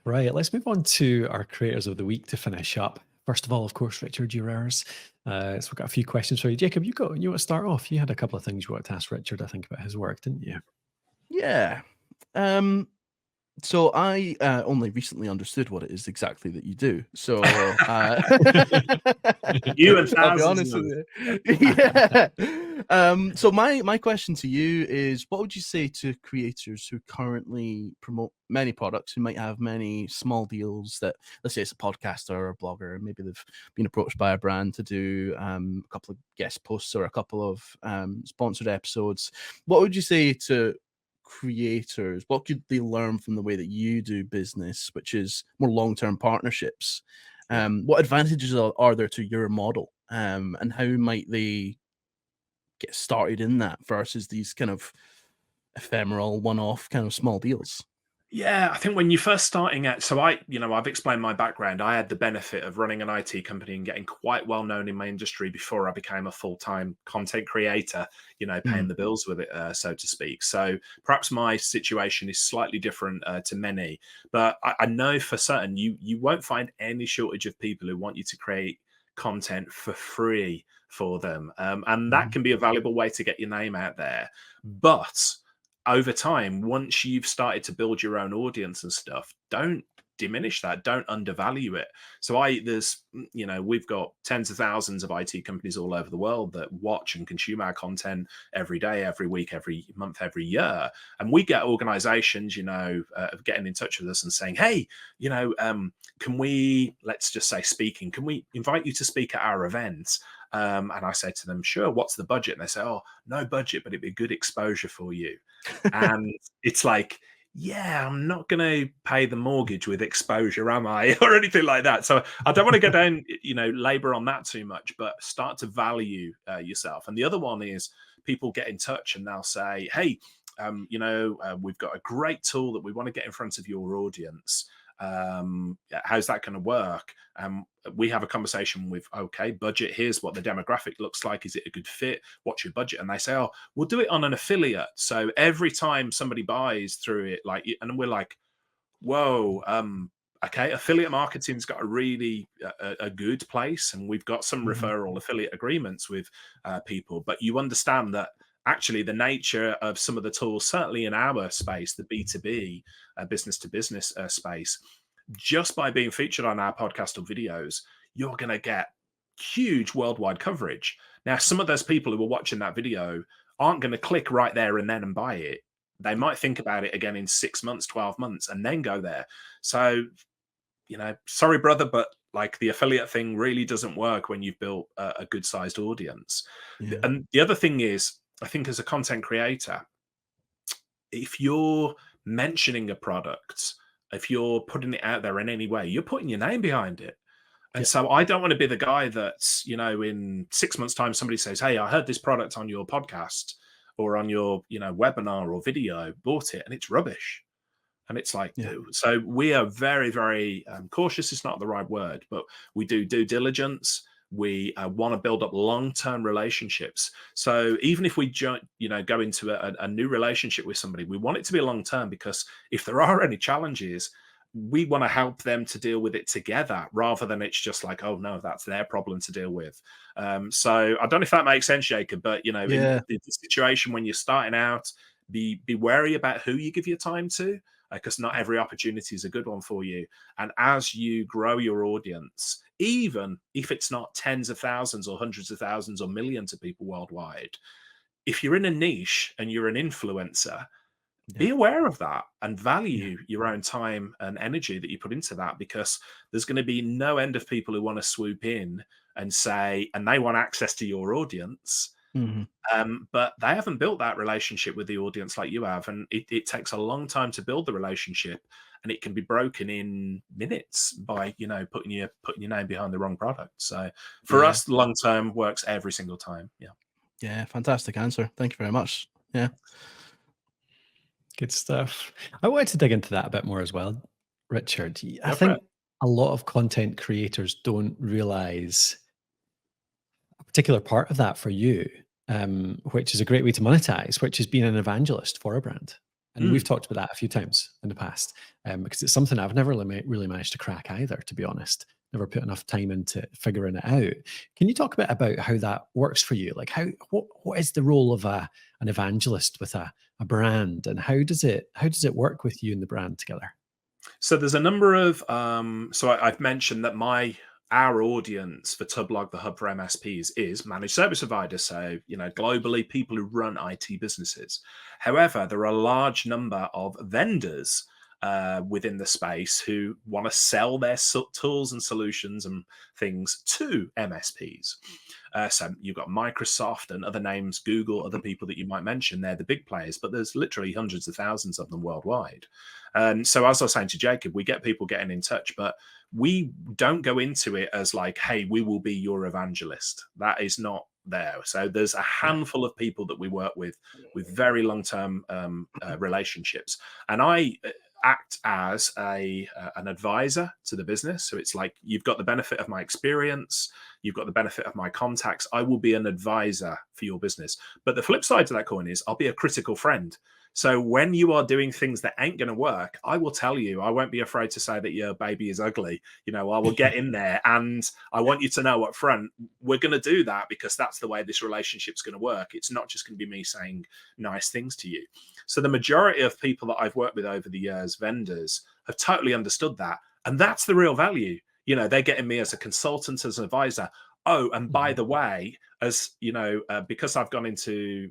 Right, let's move on to our creators of the week to finish up. First of all, of course, Richard, you're ours. So we've got a few questions for you. Jacob, you want to start off? You had a couple of things you wanted to ask Richard, I think, about his work, didn't you? Yeah. Um, so I only recently understood what it is exactly that you do. So You and I'll be thousands honest of with them. you. Yeah. So my question to you is, what would you say to creators who currently promote many products, who might have many small deals that, let's say it's a podcaster or a blogger, and maybe they've been approached by a brand to do a couple of guest posts or a couple of sponsored episodes. What would you say to creators? What could they learn from the way that you do business, which is more long-term partnerships? Yeah. What advantages are there to your model, and how might they get started in that versus these kind of ephemeral one-off kind of small deals? Yeah, I think when you're first starting out, so I've explained my background. I had the benefit of running an IT company and getting quite well known in my industry before I became a full-time content creator, paying Mm, the bills with it, so to speak. So perhaps my situation is slightly different to many, but I know for certain you won't find any shortage of people who want you to create content for free for them. And that mhm. can be a valuable way to get your name out there. But over time, once you've started to build your own audience and stuff, don't diminish that, don't undervalue it. So we've got tens of thousands of IT companies all over the world that watch and consume our content every day, every week, every month, every year. And we get organizations, getting in touch with us and saying, hey, can we, let's just say speaking, can we invite you to speak at our event? And I say to them, sure, what's the budget? And they say, oh, no budget, but it'd be good exposure for you. And it's like, yeah, I'm not going to pay the mortgage with exposure, am I? Or anything like that. So I don't want to go down, labor on that too much, but start to value yourself. And the other one is people get in touch and they'll say, hey, we've got a great tool that we want to get in front of your audience. How's that going to work? We have a conversation with, okay, budget, here's what the demographic looks like. Is it a good fit? What's your budget? And they say, oh, we'll do it on an affiliate. So every time somebody buys through it, and we're like, whoa, okay, affiliate marketing's got a really a good place, and we've got some Mhm. referral affiliate agreements with people, but you understand that actually the nature of some of the tools, certainly in our space, the B2B business to business space, just by being featured on our podcast or videos, you're going to get huge worldwide coverage. Now, some of those people who are watching that video aren't going to click right there and then and buy it. They might think about it again in 6 months, 12 months, and then go there. So, sorry, brother, but like the affiliate thing really doesn't work when you've built a good sized audience. Yeah. And the other thing is, I think as a content creator, if you're mentioning a product, if you're putting it out there in any way, you're putting your name behind it. And Yeah. so I don't want to be the guy that's, in 6 months' time, somebody says, hey, I heard this product on your podcast or on your, webinar or video, bought it, and it's rubbish. And it's like, Yeah. so we are very, very cautious. Is not the right word, but we do due diligence. We want to build up long-term relationships. So even if we go into a new relationship with somebody, we want it to be long-term, because if there are any challenges, we want to help them to deal with it together, rather than it's just like, oh no, that's their problem to deal with. So I don't know if that makes sense, Jacob, but in Yeah. the situation when you're starting out, be wary about who you give your time to, because not every opportunity is a good one for you. And as you grow your audience, even if it's not tens of thousands or hundreds of thousands or millions of people worldwide, if you're in a niche and you're an influencer, Yeah. be aware of that and Yeah. value your own time and energy that you put into that, because there's going to be no end of people who want to swoop in and say, and they want access to your audience, Mhm. but they haven't built that relationship with the audience like you have, and it takes a long time to build the relationship, and it can be broken in minutes by putting your name behind the wrong product. So for Yeah. us, long term works every single time. Yeah. Yeah. Fantastic answer. Thank you very much. Yeah. Good stuff. I wanted to dig into that a bit more as well, Richard. I Go for it. think a lot of content creators don't realize a particular part of that for you, which is a great way to monetize, which is being an evangelist for a brand. And we've talked about that a few times in the past, because it's something I've never really managed to crack either, to be honest. Never put enough time into figuring it out. Can you talk a bit about how that works for you? Like, what is the role of an evangelist with a brand, and how does it work with you and the brand together? So there's a number of I've mentioned that our audience for Tublog, the hub for MSPs, is managed service providers. So, globally, people who run IT businesses. However, there are a large number of vendors within the space who want to sell their tools and solutions and things to MSPs. So you've got Microsoft and other names, Google, other people that you might mention. They're the big players, but there's literally hundreds of thousands of them worldwide. So as I was saying to Jacob, we get people getting in touch, but we don't go into it as like, hey, we will be your evangelist. That is not there. So there's a handful of people that we work with very long-term relationships. And I act as an advisor to the business. So it's like, you've got the benefit of my experience, you've got the benefit of my contacts. I will be an advisor for your business. But the flip side to that coin is I'll be a critical friend. So when you are doing things that ain't going to work, I will tell you. I won't be afraid to say that your baby is ugly. I will get in there, and I want you to know up front, we're going to do that because that's the way this relationship's going to work. It's not just going to be me saying nice things to you. So the majority of people that I've worked with over the years, vendors, have totally understood that. And that's the real value. They're getting me as a consultant, as an advisor. Oh, and by the way, as because I've gone into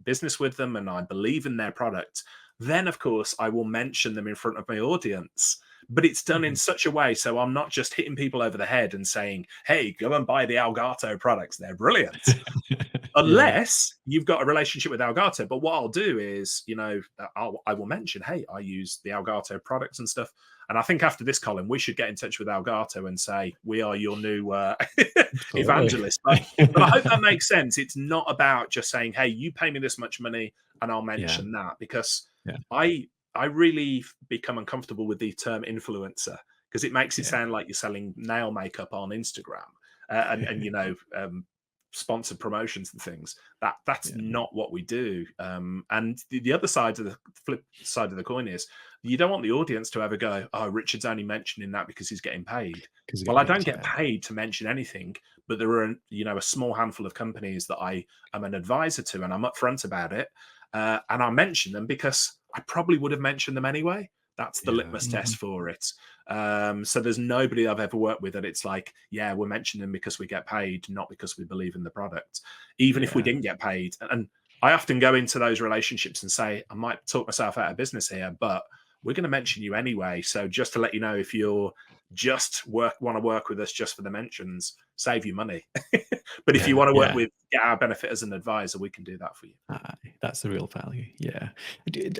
business with them and I believe in their product, then of course I will mention them in front of my audience. But it's done in such a way so I'm not just hitting people over the head and saying, hey, go and buy the Elgato products, they're brilliant. Unless you've got a relationship with Elgato. But what I'll do is, I will mention, hey, I use the Elgato products and stuff. And I think after this, Colin, we should get in touch with Elgato and say, we are your new evangelist. But I hope that makes sense. It's not about just saying, hey, you pay me this much money and I'll mention that, because I really become uncomfortable with the term influencer, because it makes it sound like you're selling nail makeup on Instagram and sponsored promotions and things. That's not what we do. And the other side of the flip side of the coin is, you don't want the audience to ever go, oh, Richard's only mentioning that because he's getting paid. Well, I don't get paid to mention anything, but there are a small handful of companies that I am an advisor to, and I'm upfront about it, and I mention them because I probably would have mentioned them anyway. That's the litmus test for it. So there's nobody I've ever worked with that it's like, yeah, we're mentioning them because we get paid, not because we believe in the product, even if we didn't get paid. And I often go into those relationships and say, I might talk myself out of business here, but we're going to mention you anyway. So just to let you know, if you're just want to work with us just for the mentions, save you money. But if you want to work with, get our benefit as an advisor, we can do that for you. That's the real value. Yeah.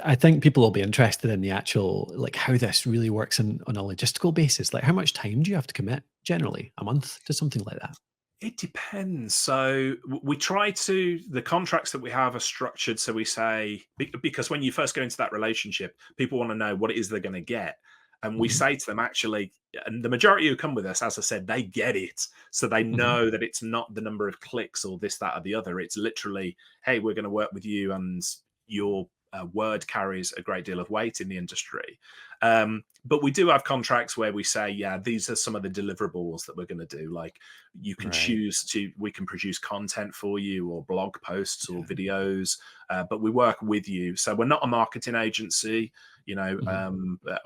I think people will be interested in the actual, like, how this really works on a logistical basis. Like, how much time do you have to commit generally? A month to something like that? It depends. So we try to, the contracts that we have are structured. So we say, because when you first go into that relationship, people want to know what it is they're going to get. And we say to them, actually, and the majority who come with us, as I said, they get it. So they know that it's not the number of clicks or this, that, or the other. It's literally, hey, we're going to work with you, and your word carries a great deal of weight in the industry. But we do have contracts where we say, yeah, these are some of the deliverables that we're going to do. Like, you can choose to, we can produce content for you, or blog posts or videos, but we work with you. So we're not a marketing agency,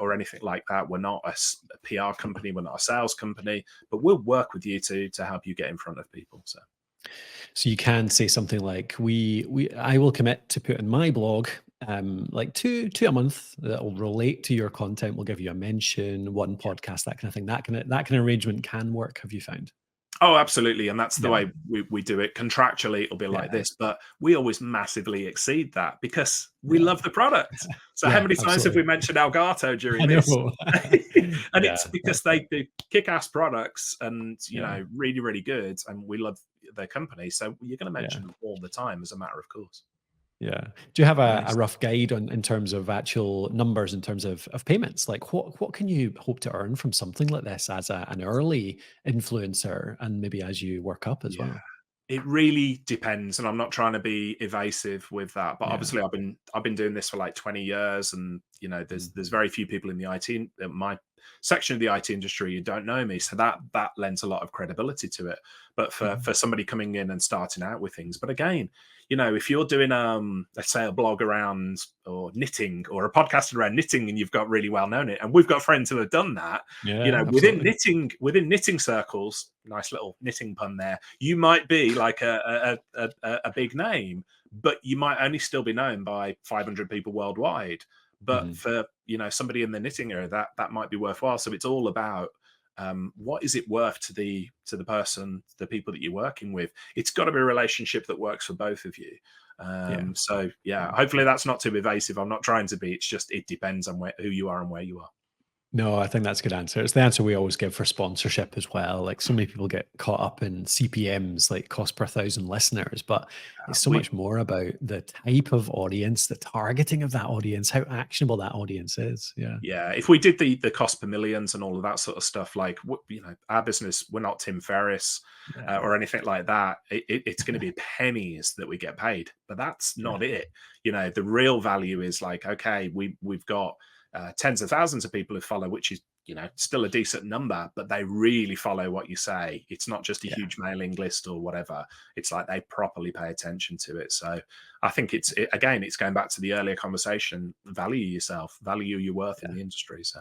or anything like that. We're not a PR company. We're not a sales company, but we'll work with you to help you get in front of people. So you can say something like, I will commit to put in my blog like two a month that will relate to your content. We'll give you a mention, one podcast, that kind of thing. That kind of arrangement can work, have you found? Oh, absolutely. And that's the way we do it. Contractually, it'll be like this, but we always massively exceed that because we love the product. So how many times have we mentioned Elgato during this? And it's because they do kick-ass products and, really, really good. And we love their company. So you're going to mention them all the time, as a matter of course. Yeah. Do you have a rough guide in terms of actual numbers, in terms of payments? Like, what can you hope to earn from something like this as an early influencer, and maybe as you work up as well? It really depends, and I'm not trying to be evasive with that. But Yeah. obviously, I've been doing this for like 20 years, and Mm. there's very few people in the IT my section of the IT industry who don't know me, so that lends a lot of credibility to it. But Mhm. for somebody coming in and starting out with things, but again, if you're doing let's say a blog around or knitting or a podcast around knitting, and you've got really well known it, and we've got friends who have done that, Yeah, within absolutely. knitting circles, nice little knitting pun there, you might be like a big name, but you might only still be known by 500 people worldwide. But Mhm. for somebody in the knitting area, that might be worthwhile. So it's all about what is it worth to the person, the people that you're working with. It's got to be a relationship that works for both of you. Yeah. So yeah, Yeah. hopefully that's not too evasive. I'm not trying to be. It's just it depends on who you are and where you are. No, I think that's a good answer. It's the answer we always give for sponsorship as well. Like so many people get caught up in CPMs, like cost per thousand listeners, but it's so We much more about the type of audience, the targeting of that audience, how actionable that audience is. Yeah. Yeah, if we did the cost per millions and all of that sort of stuff, like our business, we're not Tim Ferriss Yeah. or anything like that. It's going to be pennies that we get paid, but that's Yeah. not it. The real value is like, okay, we've got tens of thousands of people who follow, which is still a decent number, but they really follow what you say. It's not just a Yeah. huge mailing list or whatever. It's like they properly pay attention to it. So I think again, it's going back to the earlier conversation. Value yourself, value your worth in Yeah. the industry. So